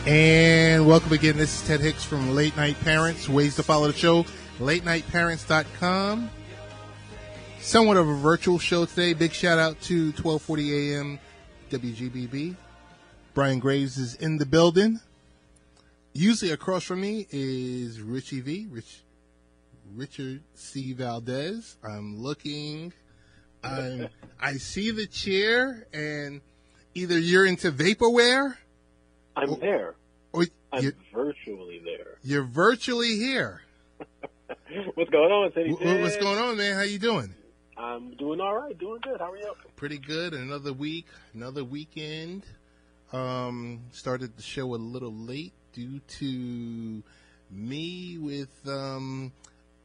And welcome again. This is Ted Hicks from Late Night Parents. Ways to follow the show, latenightparents.com. Somewhat of a virtual show today. Big shout out to 1240 AM WGBB. Brian Graves is in the building. Usually across from me is Richie V, Richard C. Valdez. I see the chair, and either you're into vaporware. I'm there. Or I'm virtually there. You're virtually here. What's going on, Teddy? What's going on, man? How you doing? I'm doing all right. Doing good. How are you? Pretty good. Another week, another weekend. Started the show a little late due to me with I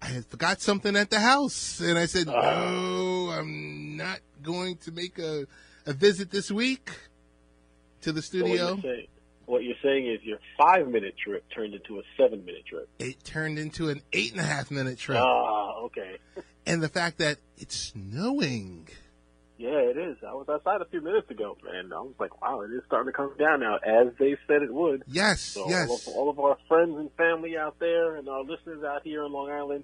had forgot something at the house, and I said, no, I'm not going to make a visit this week to the studio. So what you're saying is your 5-minute trip turned into a 7-minute trip. It turned into an 8.5-minute trip. Okay. And the fact that it's snowing. Yeah, it is. I was outside a few minutes ago, and I was like, wow, it is starting to come down now, as they said it would. Yes, so yes. All of our friends and family out there and our listeners out here in Long Island,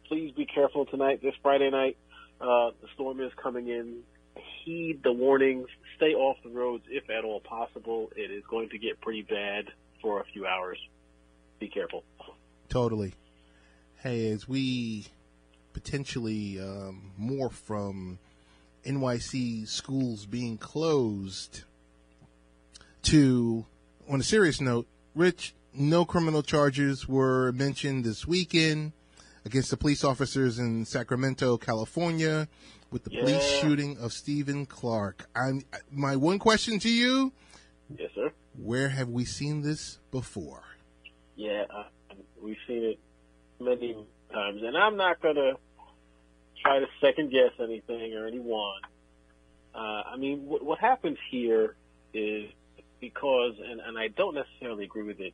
please be careful tonight, this Friday night. The storm is coming in. Heed the warnings. Stay off the roads if at all possible. It is going to get pretty bad for a few hours. Be careful. Totally. Hey, as we potentially morph from NYC schools being closed to, on a serious note, Rich, no criminal charges were mentioned this weekend against the police officers in Sacramento, California, with the police shooting of Stephen Clark. My one question to you. Yes, sir. Where have we seen this before? Yeah, we've seen it many times, and I'm not going to try to second-guess anything or anyone. I mean, what happens here is because, and I don't necessarily agree with it,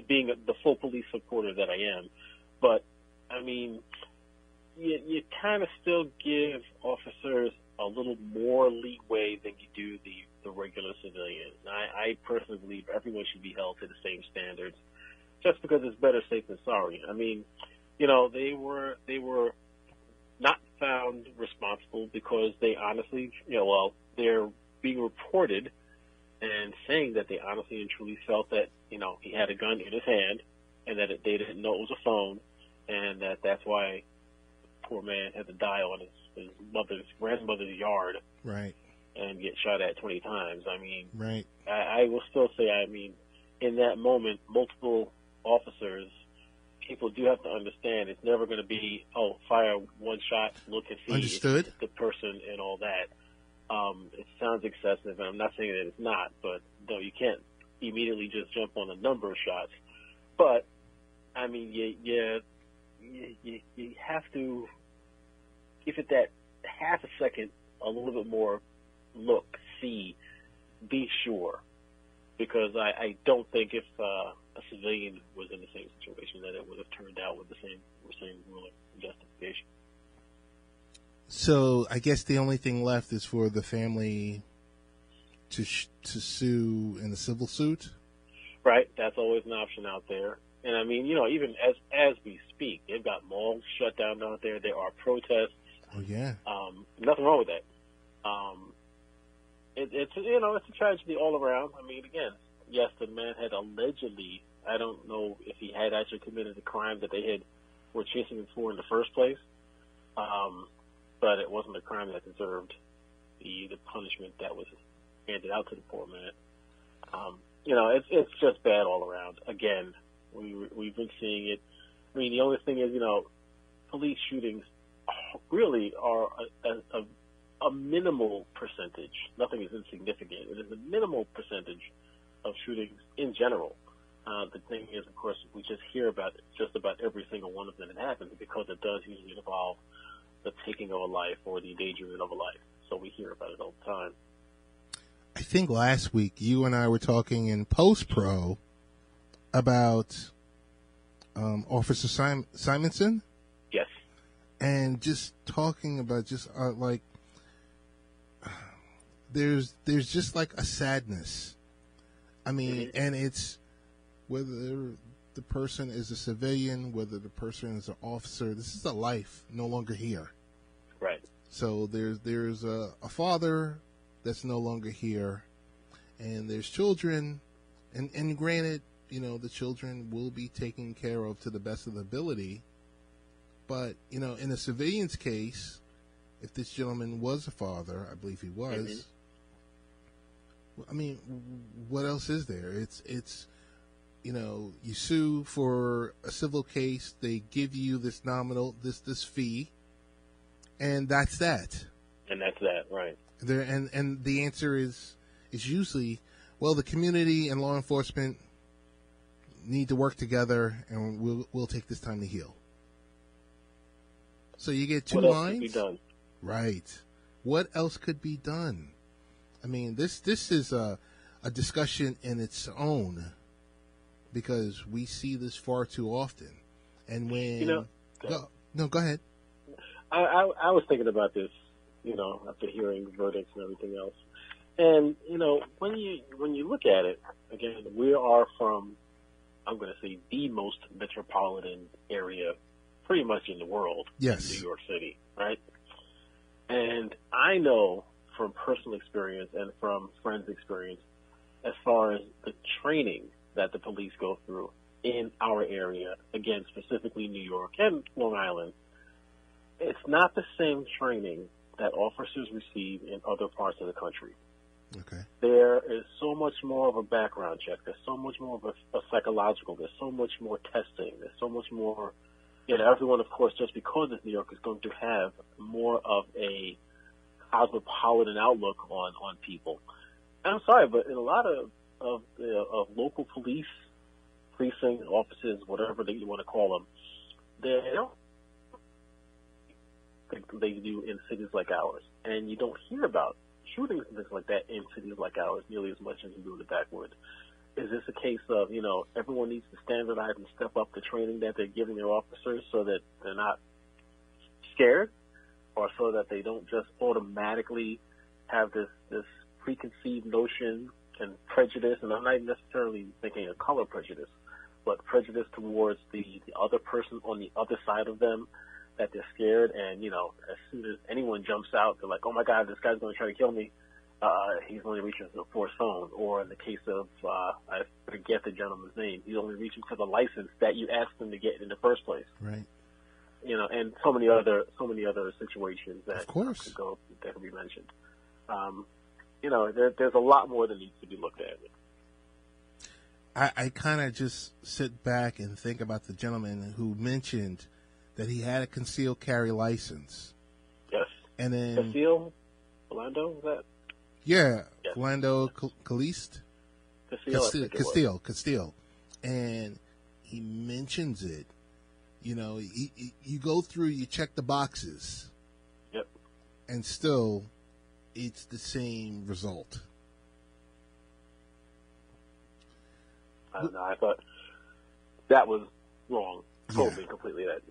being the full police supporter that I am, but, I mean, you kind of still give officers a little more leeway than you do the regular civilians. I personally believe everyone should be held to the same standards, just because it's better safe than sorry. I mean, you know, they were not found responsible because they honestly, they're being reported and saying that they honestly and truly felt that, he had a gun in his hand and that they didn't know it was a phone, and that's why the poor man had to die on his grandmother's yard. Right. And get shot at 20 times. I mean, right. I will still say, in that moment, multiple officers, people do have to understand it's never going to be, fire one shot, look and see Understood. It's the person and all that. It sounds excessive, and I'm not saying that it's not, but no, you can't immediately just jump on a number of shots. But, I mean, you have to give it that half a second, a little bit more look, see, be sure. Because I don't think if a civilian was in the same situation that it would have turned out with the same rule of justification. So I guess the only thing left is for the family to sue in a civil suit? Right. That's always an option out there. And I mean, even as we speak, they've got malls shut down out there. There are protests. Oh, yeah. Nothing wrong with that. It's a tragedy all around. I mean, again, yes, the man had allegedly, I don't know if he had actually committed the crime that they were chasing him for in the first place, but it wasn't a crime that deserved the punishment that was handed out to the poor man. It's just bad all around. Again, we've been seeing it. I mean, the only thing is, police shootings really are a minimal percentage. Nothing is insignificant. It is a minimal percentage of shootings in general. The thing is, of course, we just hear about just about every single one of them that happens because it does usually involve the taking of a life or the endangerment of a life. So we hear about it all the time. I think last week you and I were talking in post-pro about Officer Simonson. Yes. And just talking about there's just like a sadness I mean, and it's whether the person is a civilian, whether the person is an officer. This is a life no longer here. Right. So there's a father that's no longer here, and there's children, and granted, the children will be taken care of to the best of the ability. But, in a civilian's case, if this gentleman was a father, I believe he was, I mean, what else is there? It's you sue for a civil case, they give you this nominal, this fee, and that's that. And that's that, right. There, and the answer is usually, well, the community and law enforcement need to work together, and we'll take this time to heal. So you get two lines. What else could be done? Right. What else could be done? I mean, this is a discussion in its own, because we see this far too often. And when go ahead. I was thinking about this, after hearing verdicts and everything else. And when you look at it, again, we are from, I'm going to say, the most metropolitan area pretty much in the world. Yes. In New York City, right? And I know from personal experience and from friends' experience, as far as the training that the police go through in our area, again, specifically New York and Long Island, it's not the same training that officers receive in other parts of the country. Okay. There is so much more of a background check. There's so much more of a psychological. There's so much more testing. There's so much more. Everyone, of course, just because it's New York, is going to have more of a cosmopolitan outlook on people. And I'm sorry, but in a lot of local police precinct offices, whatever you want to call them, they don't think they do in cities like ours, and you don't hear about shootings and things like that in cities like ours nearly as much as you do in the backwoods. Is this a case of, everyone needs to standardize and step up the training that they're giving their officers so that they're not scared, or so that they don't just automatically have this preconceived notion and prejudice, and I'm not necessarily thinking of color prejudice, but prejudice towards the other person on the other side of them, that they're scared, and, as soon as anyone jumps out, they're like, oh my God, this guy's going to try to kill me. He's only reaching for his phone. Or in the case of, I forget the gentleman's name, he's only reaching for the license that you asked him to get in the first place. Right. And so many other situations that of course that could be mentioned. There's a lot more that needs to be looked at. I kind of just sit back and think about the gentleman who mentioned that he had a concealed carry license. Yes. And then Philando, is that? Yeah, yes. Philando Castile. And he mentions it. You go through, you check the boxes. Yep. And still, it's the same result. I don't know. I thought that was wrong. Totally, completely, that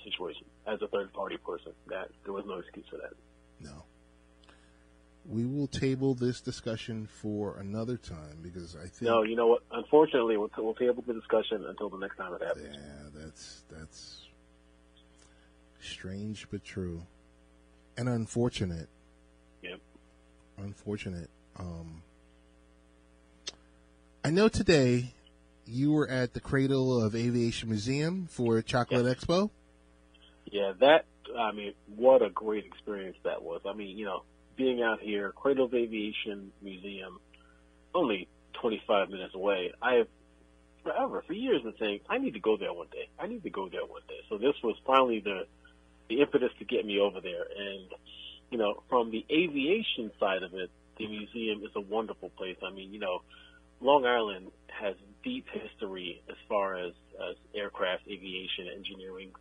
situation. As a third-party person, that there was no excuse for that. No. We will table this discussion for another time, because I think... No, you know what? Unfortunately, we'll table the discussion until the next time it happens. Yeah, that's strange but true. And unfortunate. Yep. Unfortunate. I know today you were at the Cradle of Aviation Museum for Chocolate Expo. Yeah, what a great experience that was. Being out here, Cradle of Aviation Museum, only 25 minutes away. I have for years been saying, I need to go there one day. So this was finally the impetus to get me over there. And, from the aviation side of it, the museum is a wonderful place. Long Island has deep history as far as aircraft, aviation, engineering,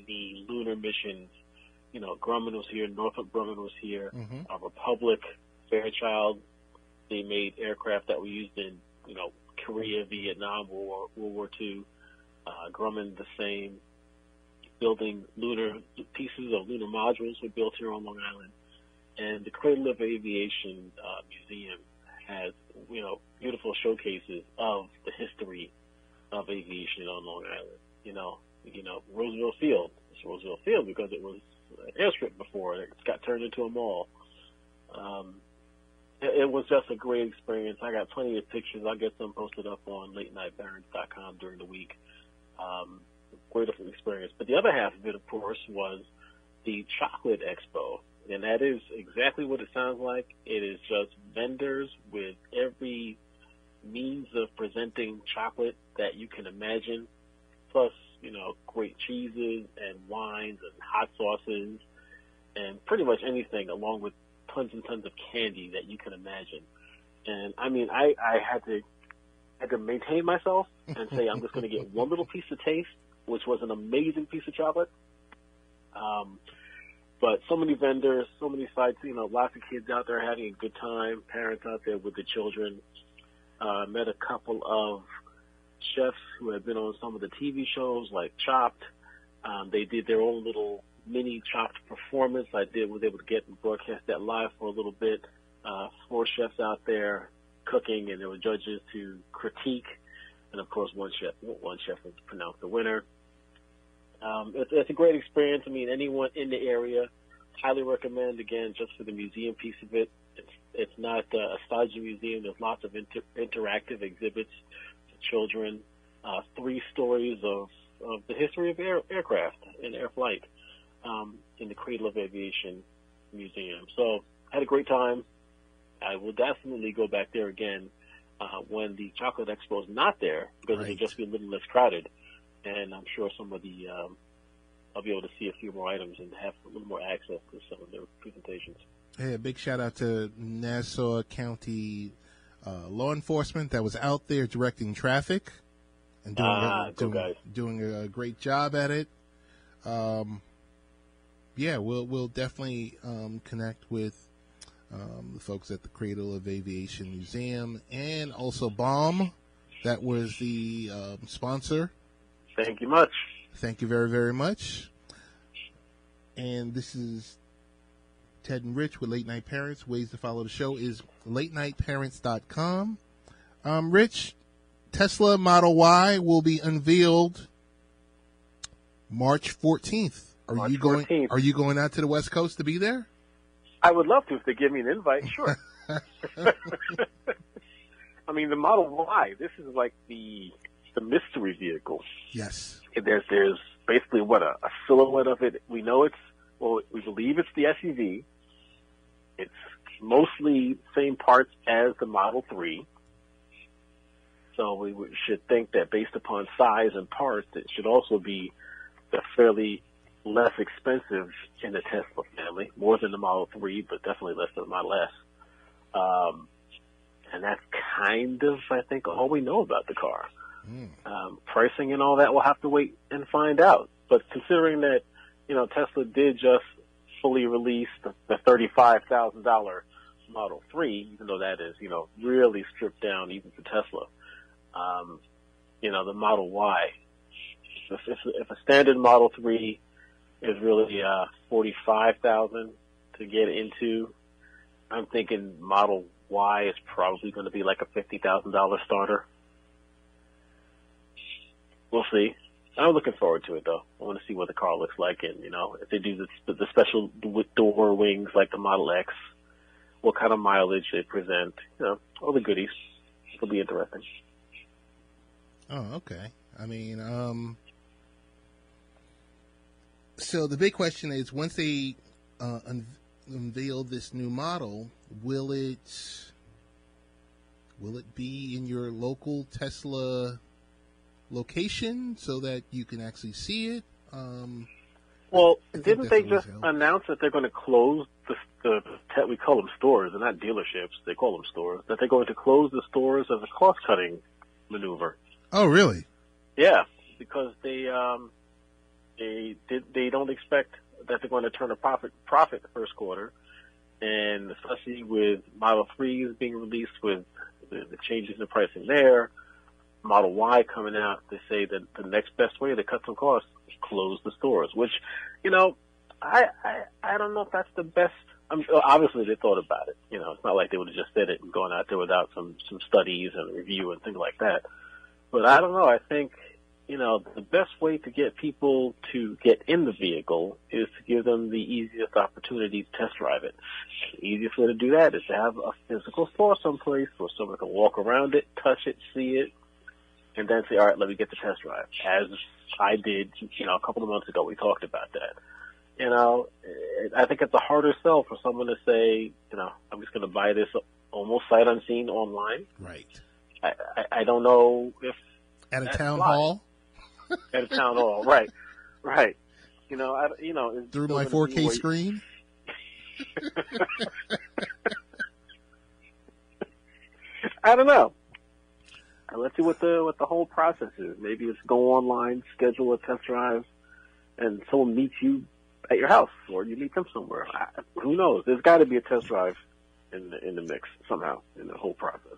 the lunar missions. Grumman was here, Northrop Grumman was here, Republic, Fairchild. They made aircraft that were used in, Korea, Vietnam, World War II. Grumman the same. Building pieces of lunar modules were built here on Long Island. And the Cradle of Aviation Museum has beautiful showcases of the history of aviation on Long Island. Roosevelt Field. It's Roosevelt Field because it was an airstrip before. It got turned into a mall. It was just a great experience. I got plenty of pictures. I'll get some posted up on latenightparents.com during the week. Great experience. But the other half of it, of course, was the Chocolate Expo. And that is exactly what it sounds like. It is just vendors with every means of presenting chocolate that you can imagine, plus, great cheeses and wines and hot sauces and pretty much anything, along with tons and tons of candy that you can imagine. And I mean, I had to maintain myself and say I'm just going to get one little piece to taste, which was an amazing piece of chocolate. But so many vendors, so many sites, lots of kids out there having a good time, parents out there with the children. Met a couple of chefs who had been on some of the TV shows like Chopped. They did their own little mini Chopped performance. was able to get and broadcast that live for a little bit. 4 chefs out there cooking, and there were judges to critique. And of course, one chef was pronounced the winner. It's a great experience. I mean, anyone in the area, highly recommend, again, just for the museum piece of it. It's not a stodgy museum. There's lots of interactive exhibits for children, 3 stories of the history of aircraft and air flight in the Cradle of Aviation Museum. So I had a great time. I will definitely go back there again when the Chocolate Expo is not there, because it'll just be a little less crowded. And I'm sure I'll be able to see a few more items and have a little more access to some of their presentations. Hey, a big shout out to Nassau County law enforcement that was out there directing traffic and doing a great job at it. We'll definitely connect with the folks at the Cradle of Aviation Museum, and also BOMB, that was the sponsor. Thank you much. Thank you very, very much. And this is Ted and Rich with Late Night Parents. Ways to follow the show is latenightparents.com. Rich, Tesla Model Y will be unveiled March 14th. Are you going out to the West Coast to be there? I would love to if they give me an invite. Sure. I mean, the Model Y. This is like the mystery vehicle. Yes. There's basically a silhouette of it. We know we believe it's the SUV. It's mostly same parts as the Model 3. So we should think that based upon size and parts, it should also be fairly less expensive in the Tesla family, more than the Model 3, but definitely less than the Model S. And that's kind of, I think, all we know about the car. Pricing and all that, we'll have to wait and find out. But considering that, Tesla did just fully release the $35,000 Model 3, even though that is, really stripped down even for Tesla. The Model Y, if a standard Model 3 is really $45,000 to get into, I'm thinking Model Y is probably going to be like a $50,000 starter. We'll see. I'm looking forward to it, though. I want to see what the car looks like, and if they do the special door wings like the Model X, what kind of mileage they present, all the goodies. It'll be interesting. Oh, okay. I mean, so the big question is, once they unveil this new model, will it be in your local Tesla location so that you can actually see it? Well, didn't they just announce that they're going to close we call them stores, they're not dealerships, they call them stores, that they're going to close the stores as a cost-cutting maneuver? Oh, really? Yeah, because they don't expect that they're going to turn a profit the first quarter, and especially with Model 3s being released with the changes in pricing there, Model Y coming out, they say that the next best way to cut some costs is close the stores, which, I don't know if that's the best obviously they thought about it. It's not like they would have just said it and gone out there without some studies and review and things like that. But I don't know. I think, the best way to get people to get in the vehicle is to give them the easiest opportunity to test drive it. The easiest way to do that is to have a physical store someplace where someone can walk around it, touch it, see it, and then say, all right, let me get the test drive. As I did, a couple of months ago, we talked about that. I think it's a harder sell for someone to say, I'm just going to buy this almost sight unseen online. Right. I don't know if at a town hall. At a town hall, right. Through my 4K screen. I don't know. Let's see what the whole process is. Maybe it's go online, schedule a test drive, and someone meets you at your house, or you meet them somewhere. Who knows? There's got to be a test drive in the mix somehow in the whole process.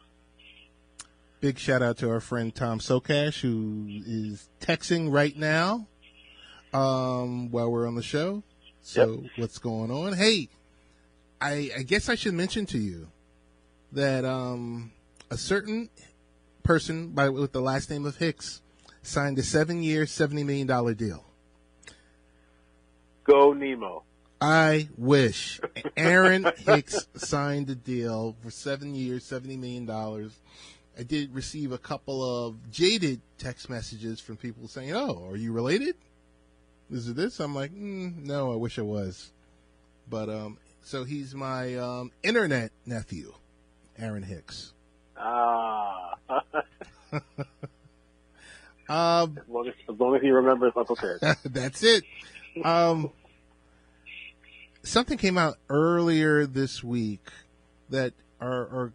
Big shout out to our friend Tom Sokash, who is texting right now while we're on the show. So What's going on? Hey, I guess I should mention to you that a certain person with the last name of Hicks signed a 7-year, $70 million deal. Go Nemo. I wish. Aaron Hicks signed a deal for 7 years, $70 million. I did receive a couple of jaded text messages from people saying, oh, are you related? Is it this? I'm like, no, I wish I was. But, so he's my internet nephew, Aaron Hicks. As long as he remembers Uncle Ted. That's it. Something came out earlier this week that our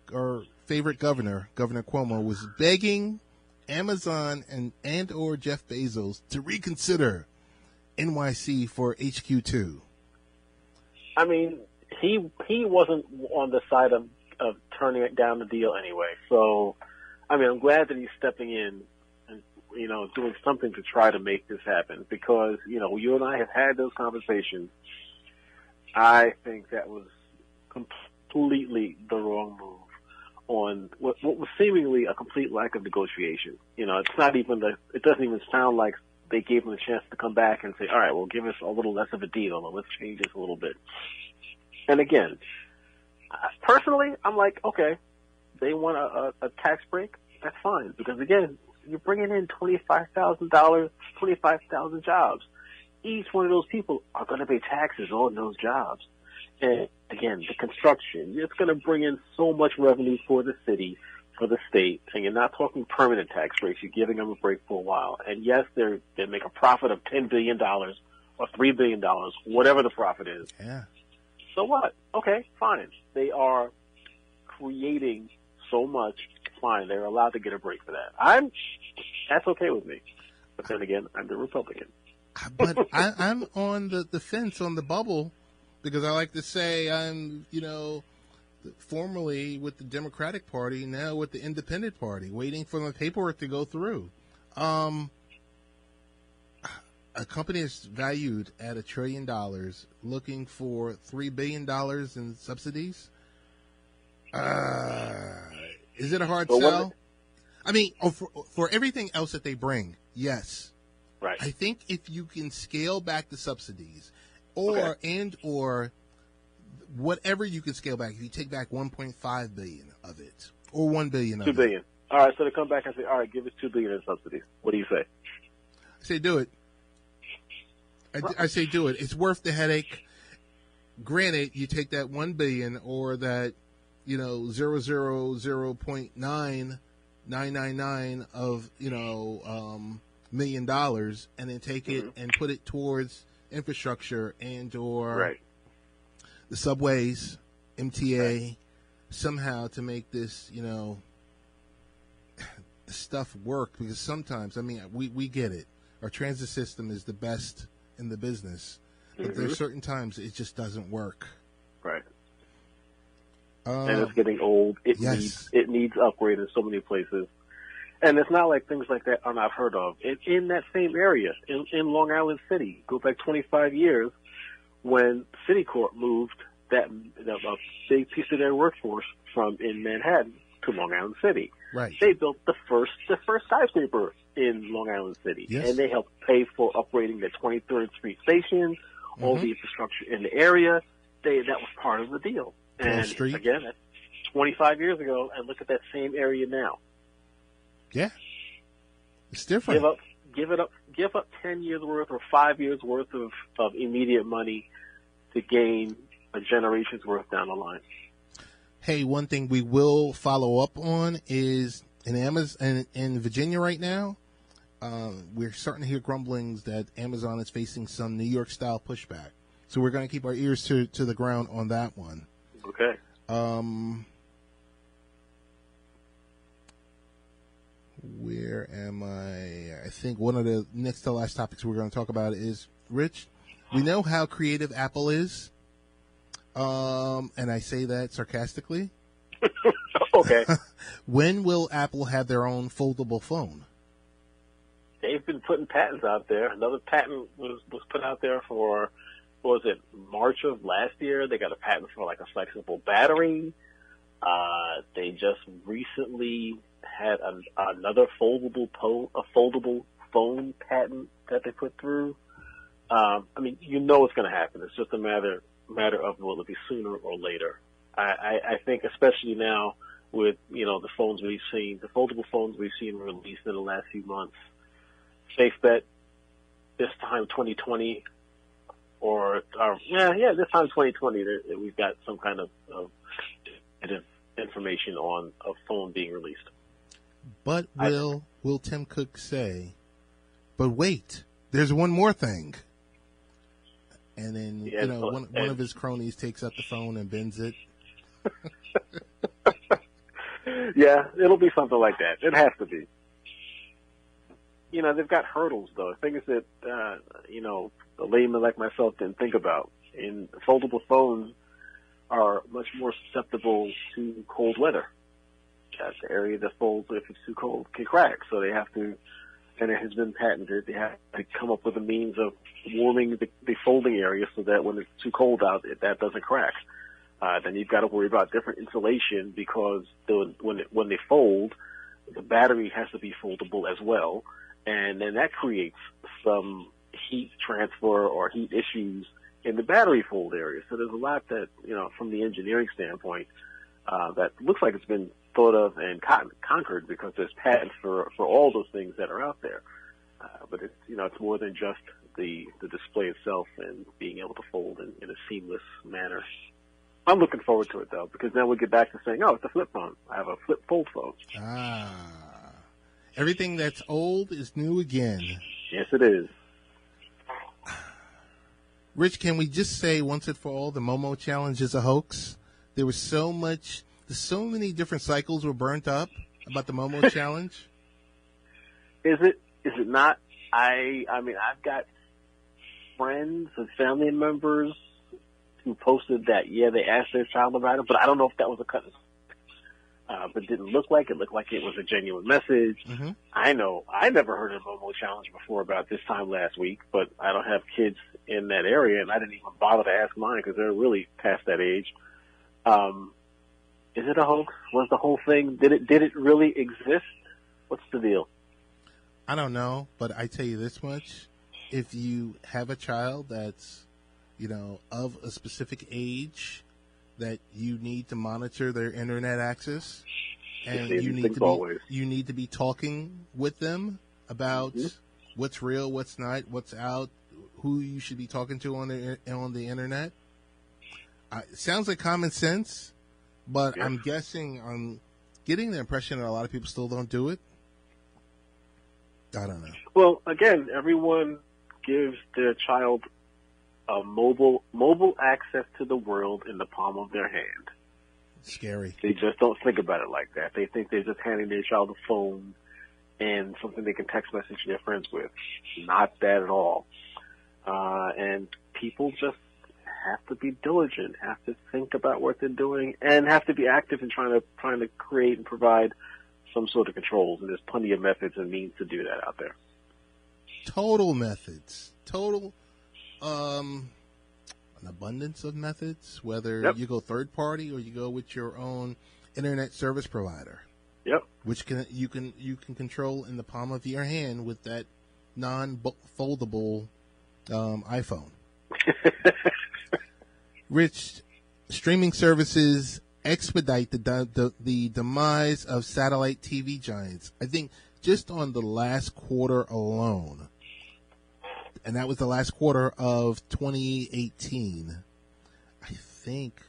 favorite governor, Governor Cuomo, was begging Amazon and or Jeff Bezos to reconsider NYC for HQ2. I mean, he wasn't on the side of turning it down the deal anyway. So, I mean, I'm glad that he's stepping in and, doing something to try to make this happen because, you and I have had those conversations. I think that was completely the wrong move on what was seemingly a complete lack of negotiation. It's not even it doesn't even sound like they gave him a chance to come back and say, all right, well, give us a little less of a deal or let's change this a little bit. And again, personally, I'm like, okay, they want a tax break. That's fine. Because again, you're bringing in $25,000, 25,000 jobs. Each one of those people are going to pay taxes on those jobs. And again, the construction, it's going to bring in so much revenue for the city, for the state. And you're not talking permanent tax breaks. You're giving them a break for a while. And yes, they make a profit of $10 billion or $3 billion, whatever the profit is. Yeah. So what? Okay, fine. They are creating so much. Fine. They're allowed to get a break for that. That's okay with me. But then again, I'm the Republican. But I'm on the fence on the bubble because I like to say I'm, formerly with the Democratic Party, now with the Independent Party, waiting for the paperwork to go through. A company is valued at $1 trillion, looking for $3 billion in subsidies. Is it a hard sell? I mean, for everything else that they bring, yes. Right. I think if you can scale back the subsidies, or whatever you can scale back, if you take back 1.5 billion of it, or 1 billion of it. 2 billion. All right, so they come back and say, all right, give us 2 billion in subsidies. What do you say? I say do it. I say do it. It's worth the headache. Granted, you take that 1 billion or that, 0.9999 of, $1 million and then take it and put it towards infrastructure and or the subways, MTA, somehow to make this, stuff work. Because sometimes, we get it. Our transit system is the best in the business. But there's certain times it just doesn't work. Right. And it's getting old. It needs upgrade in so many places. And it's not like things like that are not heard of. In that same area, in Long Island City, go back 25 years, when City Court moved a big piece of their workforce from in Manhattan to Long Island City. Right. They built the first skyscraper in Long Island City, yes. and they helped pay for upgrading the 23rd Street station, all the infrastructure in the area. That was part of the deal. And again, that's 25 years ago, and look at that same area now. Yeah, it's different. Give up 10 years worth or 5 years worth of immediate money to gain a generation's worth down the line. Hey, one thing we will follow up on is in Virginia right now, we're starting to hear grumblings that Amazon is facing some New York style pushback. So we're going to keep our ears to the ground on that one. Okay. Where am I? I think one of the next to last topics we're going to talk about is, Rich, we know how creative Apple is. And I say that sarcastically. Okay. When will Apple have their own foldable phone? They've been putting patents out there. Another patent was put out there for, what was it, March of last year. They got a patent for like a flexible battery. They just recently had another foldable phone patent that they put through. I mean, you know it's going to happen. It's just a matter of will it be sooner or later. I think especially now with, the foldable phones we've seen released in the last few months, safe bet this time 2020 this time 2020 we've got some kind of information on a phone being released. But will Tim Cook say, but wait, there's one more thing? And then, one of his cronies takes up the phone and bends it. Yeah, it'll be something like that. It has to be. They've got hurdles, though, things that, a layman like myself didn't think about. And foldable phones are much more susceptible to cold weather. The area that folds, if it's too cold, can crack. So they have to, and it has been patented, they have to come up with a means of warming the folding area so that when it's too cold out, that doesn't crack. Then you've got to worry about different insulation because when they fold, the battery has to be foldable as well. And then that creates some heat transfer or heat issues in the battery fold area. So there's a lot that, from the engineering standpoint, that looks like it's been thought of and conquered because there's patents for all those things that are out there. But it's more than just the display itself and being able to fold in a seamless manner. I'm looking forward to it, though, because then we'll get back to saying, it's a flip phone. I have a flip fold phone. Everything that's old is new again. Yes, it is. Rich, can we just say once and for all the Momo challenge is a hoax? There was so many different cycles were burnt up about the Momo challenge. Is it not? I mean, I've got friends and family members who posted that, they asked their child about it, but I don't know if that was a cut. But it didn't look like it. It looked like it was a genuine message. Mm-hmm. I know I never heard of the Momo challenge before about this time last week, but I don't have kids in that area, and I didn't even bother to ask mine because they're really past that age. Is it a hoax? Was the whole thing, did it really exist? What's the deal? I don't know, but I tell you this much. If you have a child that's, of a specific age, that you need to monitor their internet access, and you need to be talking with them about what's real, what's not, what's out, who you should be talking to on the internet. It sounds like common sense, but I'm getting the impression that a lot of people still don't do it. I don't know. Well, again, everyone gives their child a mobile access to the world in the palm of their hand. Scary. They just don't think about it like that. They think they're just handing their child a phone and something they can text message their friends with. Not that at all. And people just have to be diligent, have to think about what they're doing, and have to be active in trying to create and provide some sort of controls. And there's plenty of methods and means to do that out there. Total methods. an abundance of methods, whether Yep. you go third party or you go with your own internet service provider, Yep. which you can control in the palm of your hand with that non-foldable iPhone. Rich, streaming services expedite the demise of satellite TV giants. I think just on the last quarter alone, and that was the last quarter of 2018, I think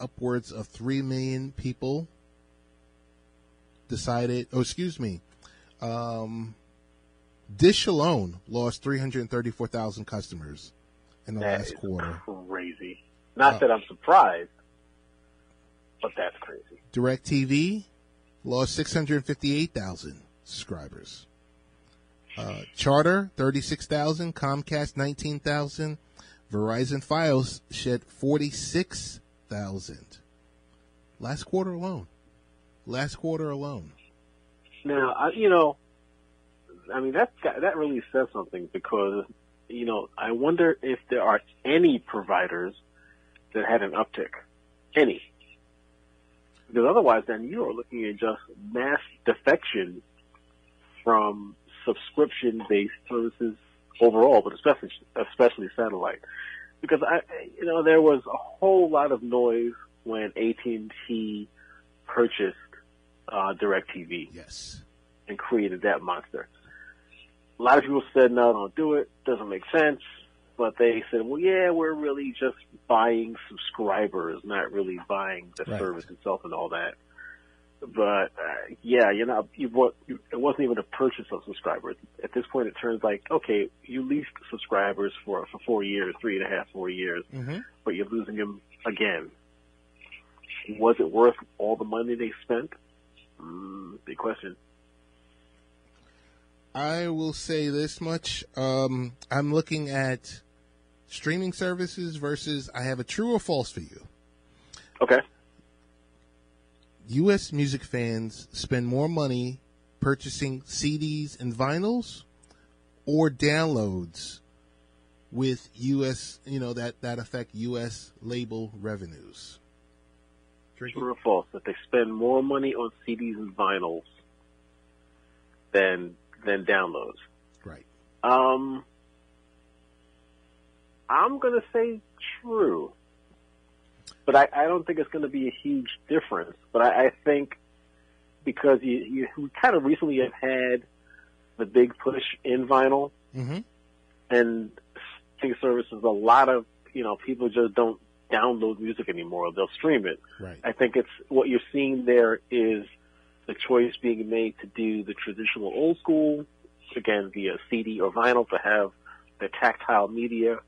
upwards of 3 million people decided, Dish alone lost 334,000 customers in the last quarter. Crazy. Not that I'm surprised, but that's crazy. DirecTV lost 658,000 subscribers. Charter, 36,000. Comcast, 19,000. Verizon Fios shed 46,000. Last quarter alone. Now, that really says something because, I wonder if there are any providers that had an uptick. Any. Because otherwise, then you are looking at just mass defection from subscription-based services overall, but especially satellite. Because there was a whole lot of noise when AT&T purchased DirecTV. Yes. And created that monster. A lot of people said, no, don't do it. Doesn't make sense. But they said, well, yeah, we're really just buying subscribers, not really buying the service itself and all that. But, it wasn't even a purchase of subscribers. At this point, it turns like, okay, you leased subscribers for 4 years, 3.5, 4 years, but you're losing them again. Was it worth all the money they spent? Big question. I will say this much. I'm looking at streaming services versus I have a true or false for you. Okay. U.S. music fans spend more money purchasing CDs and vinyls or downloads with U.S., that affect U.S. label revenues. True or false that they spend more money on CDs and vinyls than downloads? Right. I'm going to say true. But I don't think it's going to be a huge difference. But I think because we kind of recently have had the big push in vinyl, and streaming services, a lot of people just don't download music anymore; they'll stream it. Right. I think it's what you're seeing there is the choice being made to do the traditional old school, again via CD or vinyl, to have the tactile media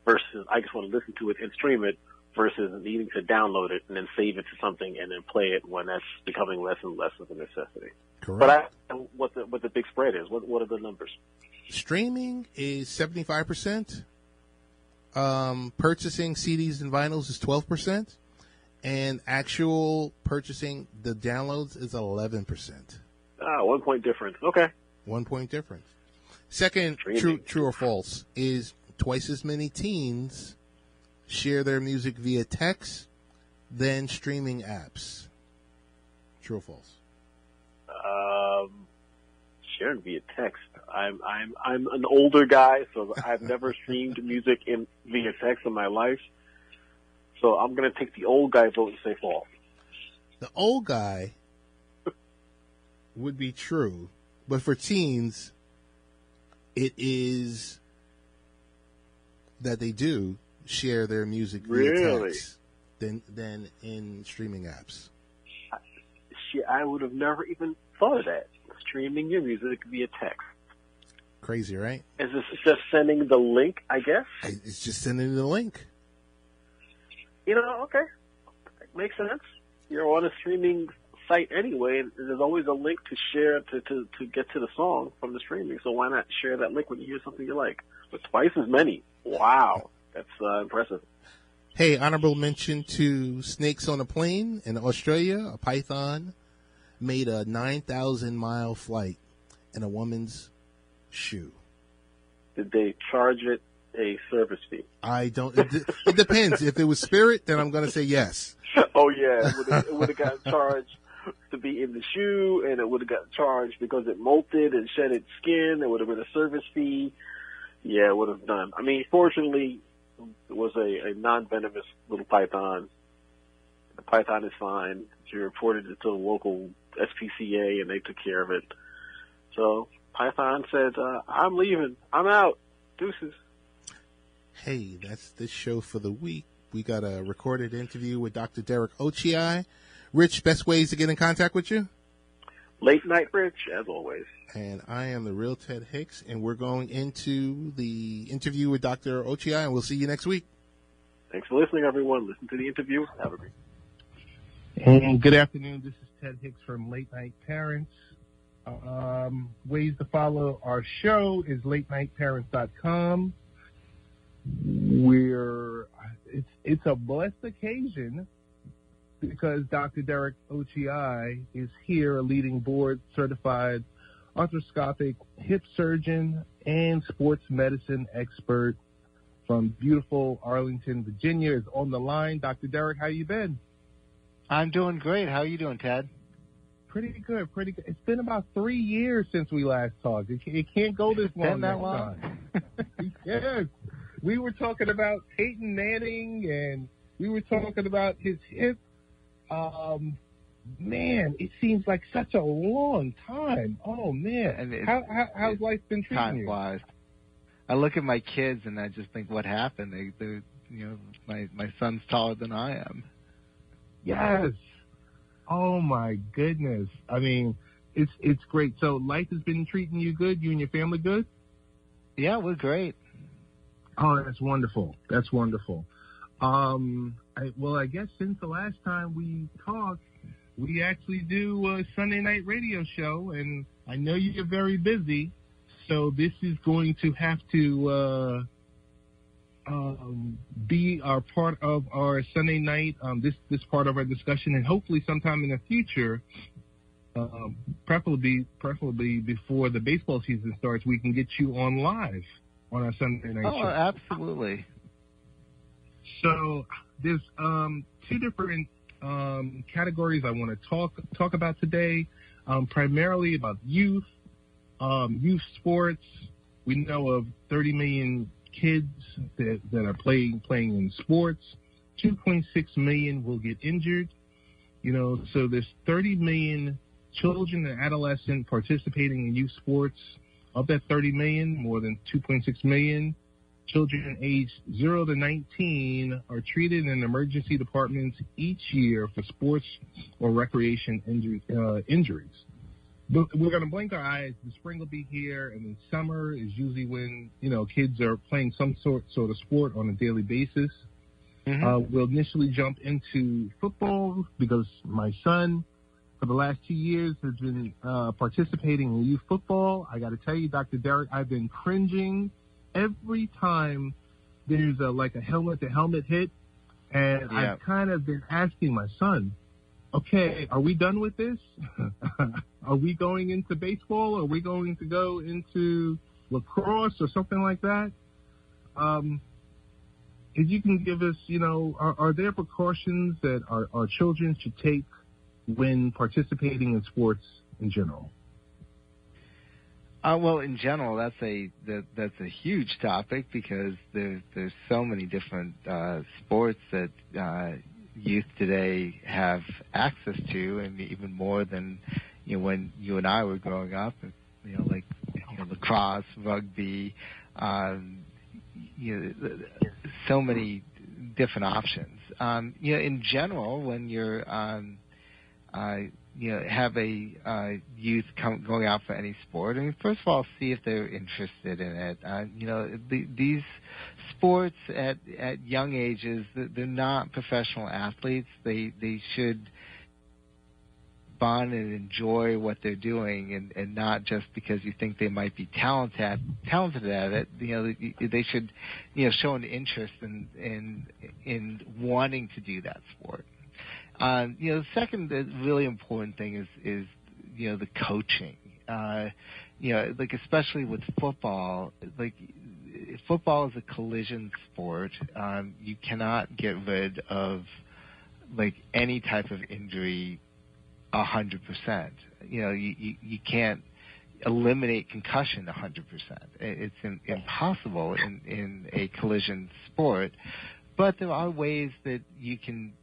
versus I just want to listen to it and stream it, versus needing to download it and then save it to something and then play it when that's becoming less and less of a necessity. Correct. But what the big spread is, what are the numbers? Streaming is 75%. Purchasing CDs and vinyls is 12%. And actual purchasing the downloads is 11%. 1 point difference. Okay. 1 point difference. Second, true or false, is twice as many teens share their music via text than streaming apps. True or false? Sharing via text. I'm an older guy, so I've never streamed music via text in my life. So I'm going to take the old guy vote and say false. The old guy would be true, but for teens, it is that they do share their music via text than in streaming apps. I would have never even thought of that. Streaming your music via text. Crazy, right? Is this just sending the link, I guess? It's just sending the link. Okay. Makes sense. You're on a streaming site anyway, and there's always a link to share to get to the song from the streaming. So why not share that link when you hear something you like? But twice as many. Wow. That's impressive. Hey, honorable mention to snakes on a plane in Australia. A python made a 9,000-mile flight in a woman's shoe. Did they charge it a service fee? I don't. It depends. If it was Spirit, then I'm going to say yes. Oh yeah, it would have gotten charged to be in the shoe, and it would have gotten charged because it molted and shed its skin. There would have been a service fee. Yeah, it would have done. I mean, fortunately, it was a non-venomous little python. The python is fine. She reported it to the local SPCA, and they took care of it. So Python said, I'm leaving. I'm out. Deuces. Hey, that's this show for the week. We got a recorded interview with Dr. Derek Ochiai. Rich, best ways to get in contact with you? Late Night Rich, as always. And I am the real Ted Hicks, and we're going into the interview with Dr. Ochiai, and we'll see you next week. Thanks for listening, everyone. Listen to the interview. Have a great day. And good afternoon. This is Ted Hicks from Late Night Parents. Ways to follow our show is latenightparents.com. It's a blessed occasion because Dr. Derek Ochiai is here, a leading board-certified orthoscopic hip surgeon and sports medicine expert from beautiful Arlington, Virginia, is on the line. Dr. Derek, how you been? I'm doing great. How are you doing, Ted? Pretty good. It's been about 3 years since we last talked. It can't go this long. Been that long? Yes. We were talking about Peyton Manning, and we were talking about his hip. Man, it seems like such a long time. Oh, man. How's life been treating you? Time-wise. I look at my kids, and I just think, what happened? My son's taller than I am. Yes. Oh, my goodness. I mean, it's great. So life has been treating you good? You and your family good? Yeah, we're great. Oh, that's wonderful. That's wonderful. I guess since the last time we talked, we actually do a Sunday night radio show, and I know you're very busy, so this is going to have to be our part of our Sunday night, this part of our discussion, and hopefully sometime in the future, preferably before the baseball season starts, we can get you on live on our Sunday night show. Oh, absolutely. So there's two different categories I want to talk about today, primarily about youth sports. We know of 30 million kids that are playing in sports. 2.6 million will get injured. So there's 30 million children and adolescents participating in youth sports. Of that 30 million, more than 2.6 million children aged 0 to 19 are treated in emergency departments each year for sports or recreation injuries. But we're going to blink our eyes. The spring will be here, and then summer is usually when, kids are playing some sort of sport on a daily basis. Mm-hmm. We'll initially jump into football because my son, for the last 2 years, has been participating in youth football. I got to tell you, Dr. Derek, I've been cringing every time there's a helmet-to-helmet hit, and yeah. I've kind of been asking my son, okay, are we done with this? Are we going into baseball? Are we going to go into lacrosse or something like that? If you can give us, are there precautions that our children should take when participating in sports in general? Well, in general, that's a huge topic because there's so many different sports that youth today have access to, and even more than when you and I were growing up. Like lacrosse, rugby, so many different options. In general, when you're have a youth going out for any sport. I mean, first of all, see if they're interested in it. These sports at young ages, they're not professional athletes. They should bond and enjoy what they're doing, and not just because you think they might be talented at it. They should show an interest in wanting to do that sport. The second really important thing is the coaching. Like especially with football, like football is a collision sport. You cannot get rid of like any type of injury 100%. You can't eliminate concussion 100%. It's impossible in a collision sport. But there are ways that you can,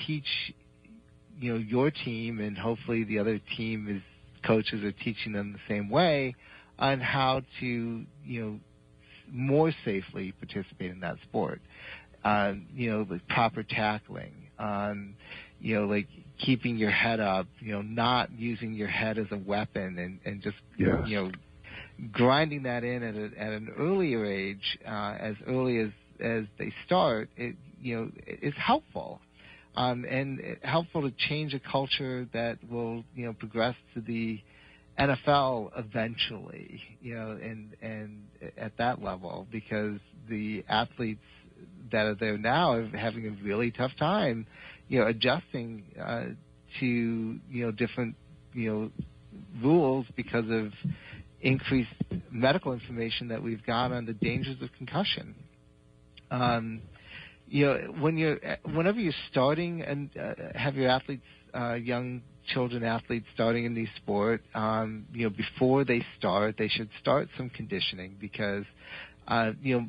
teach, your team, and hopefully the other team coaches are teaching them the same way on how to, more safely participate in that sport. Like proper tackling, like keeping your head up, not using your head as a weapon, and just, grinding that in at an earlier age, as early as they start, is helpful. And helpful to change a culture that will, progress to the NFL eventually, and at that level, because the athletes that are there now are having a really tough time, adjusting to, different, rules because of increased medical information that we've got on the dangers of concussion. Whenever you're starting and have your athletes, young children athletes starting in the sport, before they start, they should start some conditioning because,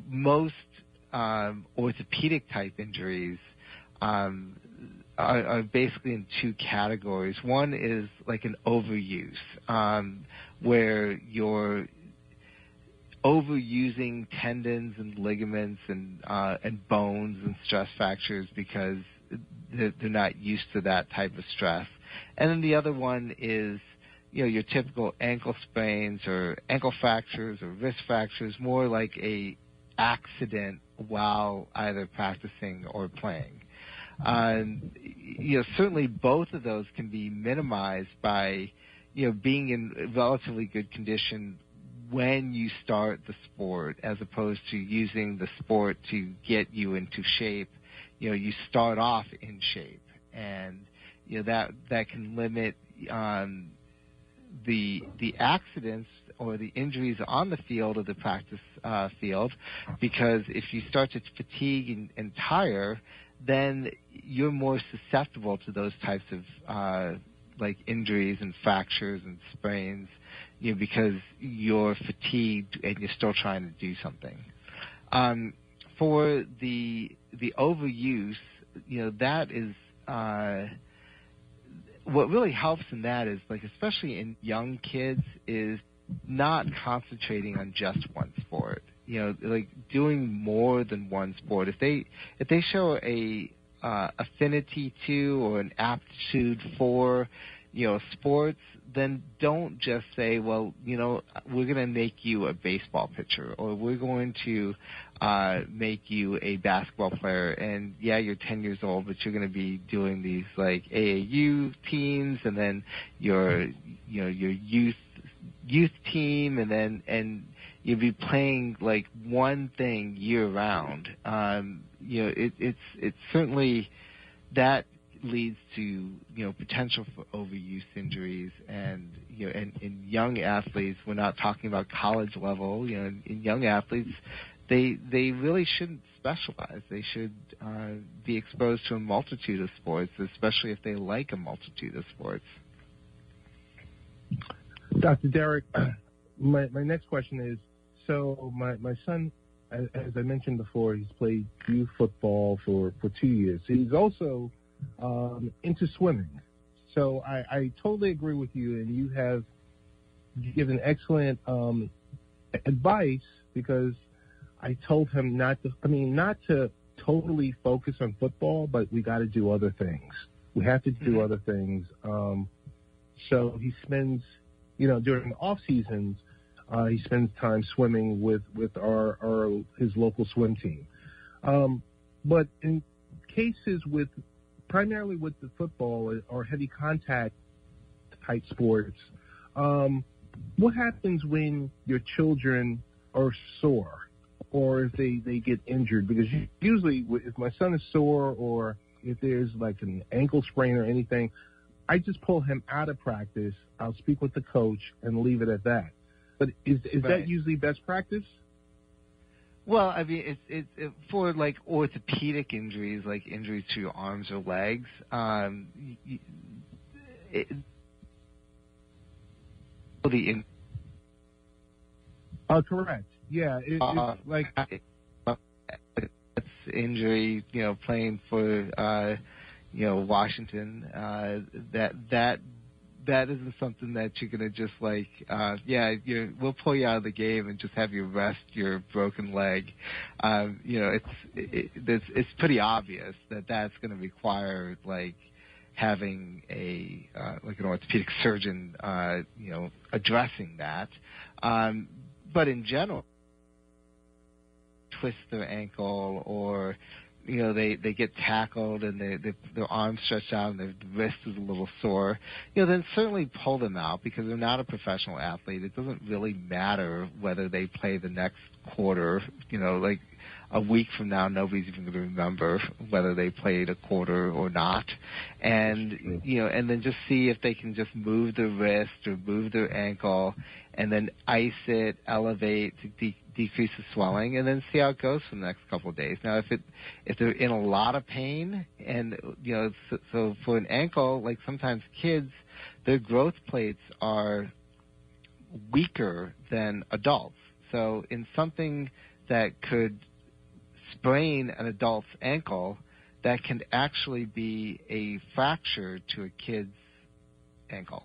most orthopedic type injuries are basically in two categories. One is like an overuse, where you're overusing tendons and ligaments and bones and stress fractures because they're not used to that type of stress. And then the other one is, your typical ankle sprains or ankle fractures or wrist fractures, more like a accident while either practicing or playing. Certainly both of those can be minimized by, being in relatively good condition when you start the sport, as opposed to using the sport to get you into shape. You start off in shape, and that can limit the accidents or the injuries on the field or the practice field, because if you start to fatigue and tire, then you're more susceptible to those types of like injuries and fractures and sprains, because you're fatigued and you're still trying to do something. For the overuse, that is what really helps in that is, like, especially in young kids, is not concentrating on just one sport. Like doing more than one sport. If they show a affinity to or an aptitude for, sports, then don't just say, well, we're going to make you a baseball pitcher, or we're going to make you a basketball player. And yeah, you're 10 years old, but you're going to be doing these like AAU teams, and then your youth team, and you'll be playing like one thing year round. It's certainly that leads to potential for overuse injuries, and in young athletes, we're not talking about college level. In young athletes, they really shouldn't specialize. They should be exposed to a multitude of sports, especially if they like a multitude of sports. Dr. Derek, my next question is, so my son, as I mentioned before, he's played youth football for 2 years. He's also into swimming. So I totally agree with you, and you have given excellent advice, because I told him not to totally focus on football, but we got to do other things. We have to do other things. So he spends, during the off seasons, he spends time swimming with his local swim team. But in cases primarily with the football or heavy contact type sports, what happens when your children are sore, or if they get injured? Because usually if my son is sore, or if there's like an ankle sprain or anything, I just pull him out of practice. I'll speak with the coach and leave it at that. But is that usually best practice? Well, I mean, it's for like orthopedic injuries, like injuries to your arms or legs. Correct. Yeah, it's like that's injury. Playing for Washington. That isn't something that you're gonna just like. We'll pull you out of the game and just have you rest your broken leg. It's pretty obvious that that's gonna require like having a like an orthopedic surgeon, addressing that. But in general, twist their ankle or they get tackled and their arms stretched out and their wrist is a little sore, then certainly pull them out because they're not a professional athlete. It doesn't really matter whether they play the next quarter. Like a week from now, nobody's even going to remember whether they played a quarter or not. And and then just see if they can just move their wrist or move their ankle, and then ice it, elevate to decrease the swelling, and then see how it goes for the next couple of days. Now, if they're in a lot of pain, and so for an ankle, like sometimes kids, their growth plates are weaker than adults. So in something that could sprain an adult's ankle, that can actually be a fracture to a kid's ankle.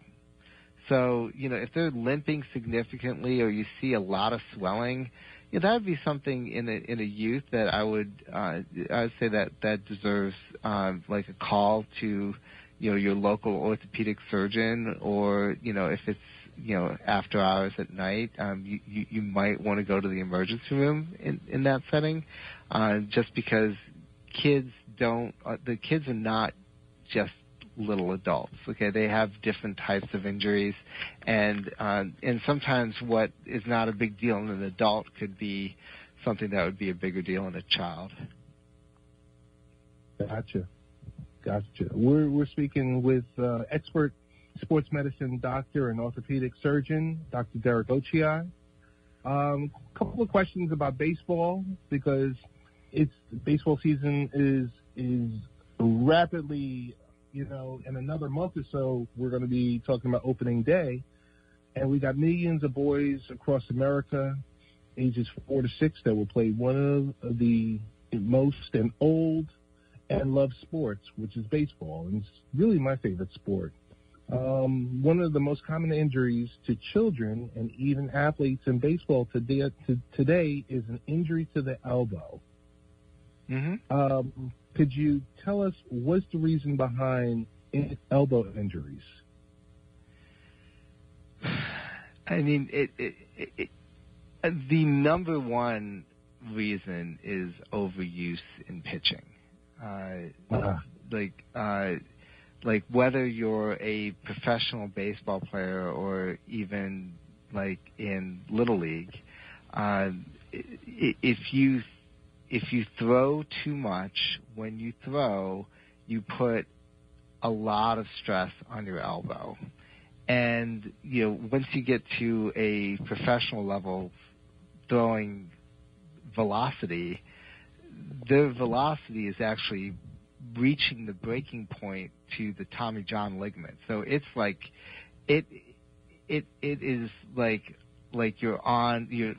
So, if they're limping significantly or you see a lot of swelling, that would be something in a youth that I would say that deserves like a call to your local orthopedic surgeon, or if it's after hours at night, you might want to go to the emergency room in that setting, just because the kids are not just little adults. Okay, they have different types of injuries, and sometimes what is not a big deal in an adult could be something that would be a bigger deal in a child. Gotcha. We're speaking with expert sports medicine doctor and orthopedic surgeon, Dr. Derek Ochiai. A couple of questions about baseball, because baseball season is rapidly, in another month or so, we're going to be talking about opening day. And we got millions of boys across America, ages 4 to 6, that will play one of the most and old and loved sports, which is baseball. And it's really my favorite sport. One of the most common injuries to children and even athletes in baseball today is an injury to the elbow. Mm-hmm. Could you tell us what's the reason behind elbow injuries? I mean, the number one reason is overuse in pitching. Like whether you're a professional baseball player or even like in Little League, if you throw too much, when you throw, you put a lot of stress on your elbow. And, once you get to a professional level throwing velocity, their velocity is actually reaching the breaking point to the Tommy John ligament. So it's like it is like you're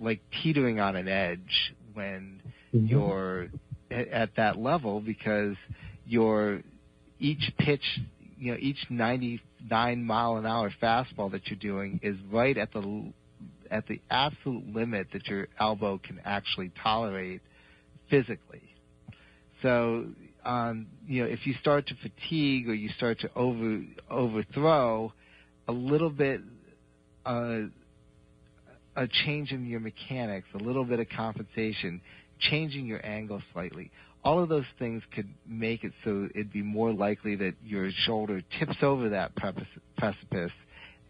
like teetering on an edge when you're at that level, because each pitch, each 99 mile an hour fastball that you're doing is right at the absolute limit that your elbow can actually tolerate physically. So, if you start to fatigue or you start to overthrow, a little bit, a change in your mechanics, a little bit of compensation, changing your angle slightly, all of those things could make it so it'd be more likely that your shoulder tips over that precipice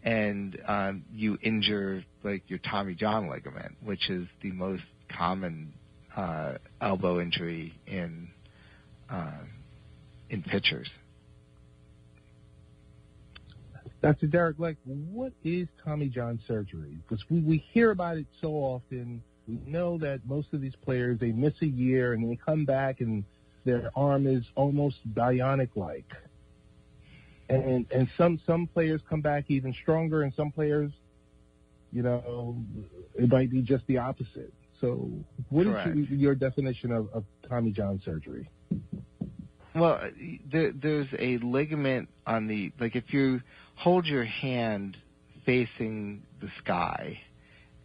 and you injure like your Tommy John ligament, which is the most common elbow injury in pitchers. Dr. Derek, what is Tommy John surgery? Because we hear about it so often We know that most of these players, they miss a year and they come back and their arm is almost bionic-like. And some players come back even stronger, and some players, it might be just the opposite. So what Correct. is your definition of Tommy John surgery? Well, there's a ligament on if you hold your hand facing the sky,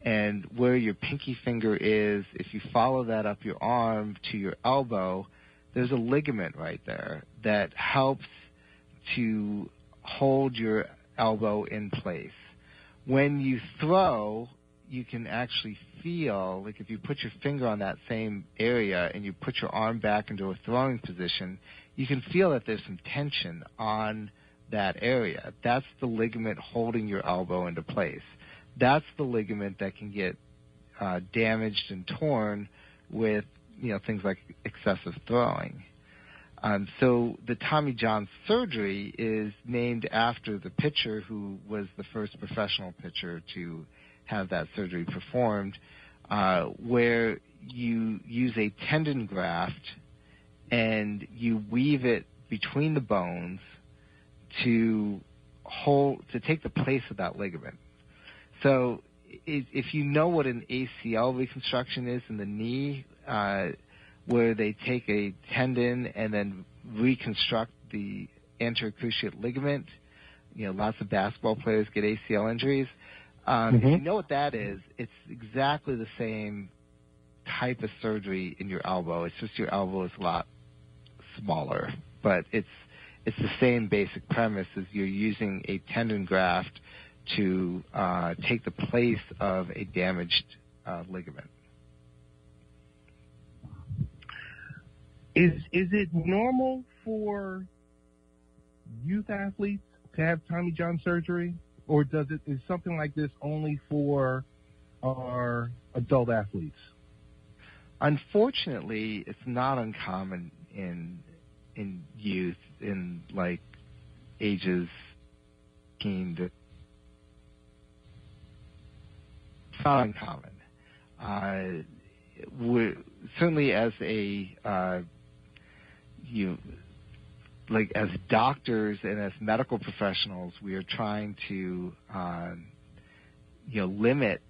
and where your pinky finger is, if you follow that up your arm to your elbow, there's a ligament right there that helps to hold your elbow in place. When you throw, you can actually feel, if you put your finger on that same area and you put your arm back into a throwing position, you can feel that there's some tension on that area. That's the ligament holding your elbow into place. That's the ligament that can get damaged and torn with, things like excessive throwing. So the Tommy John surgery is named after the pitcher who was the first professional pitcher to have that surgery performed, where you use a tendon graft and you weave it between the bones to take the place of that ligament. So if you know what an ACL reconstruction is in the knee, where they take a tendon and then reconstruct the anterior cruciate ligament, lots of basketball players get ACL injuries. If you know what that is, it's exactly the same type of surgery in your elbow. It's just your elbow is a lot smaller, but it's the same basic premise as you're using a tendon graft to take the place of a damaged ligament. Is it normal for youth athletes to have Tommy John surgery, or is something like this only for our adult athletes? Unfortunately, it's not uncommon in youth in ages 15 to. It's not uncommon. We're certainly as as doctors and as medical professionals, we are trying to limit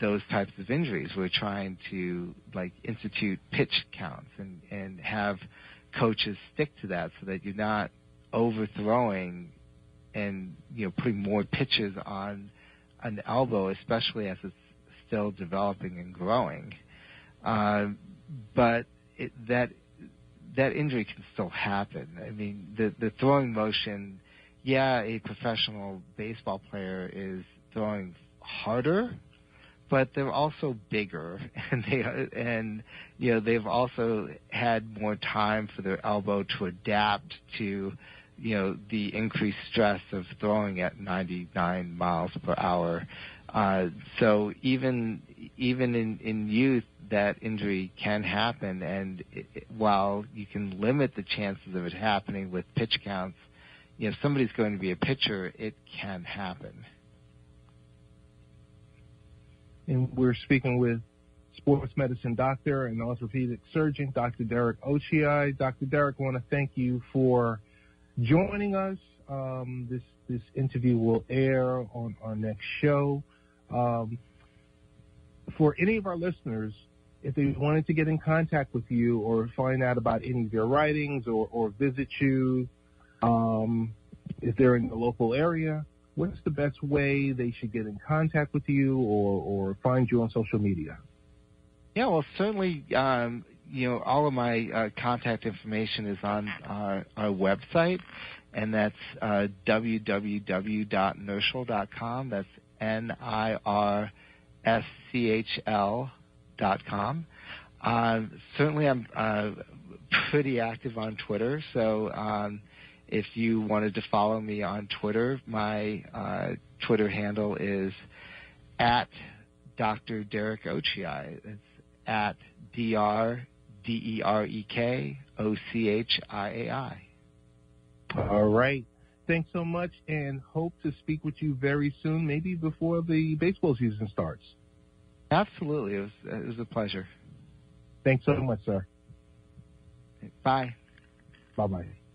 those types of injuries. We're trying to institute pitch counts and have coaches stick to that so that you're not overthrowing and putting more pitches on an elbow, especially as it's still developing and growing. But that injury can still happen. I mean, the throwing motion, a professional baseball player is throwing harder, but they're also bigger, and they've also had more time for their elbow to adapt to the increased stress of throwing at 99 miles per hour. So even in youth, that injury can happen, and while you can limit the chances of it happening with pitch counts, if somebody's going to be a pitcher, it can happen. And we're speaking with sports medicine doctor and orthopedic surgeon, Dr. Derek Ochiai. Dr. Derek, I want to thank you for joining us. This interview will air on our next show. For any of our listeners, if they wanted to get in contact with you or find out about any of your writings or visit you, if they're in the local area, what's the best way they should get in contact with you or find you on social media? Yeah, well, certainly, all of my contact information is on our website, and that's www.nirschl.com. That's NIRSCHL.com. Certainly, I'm pretty active on Twitter, so if you wanted to follow me on Twitter, my Twitter handle is at Dr. Derek Ochiai. It's at DRDEREKOCHIAI. All right. Thanks so much, and hope to speak with you very soon, maybe before the baseball season starts. Absolutely. It was a pleasure. Thanks so much, sir. Bye. Bye-bye.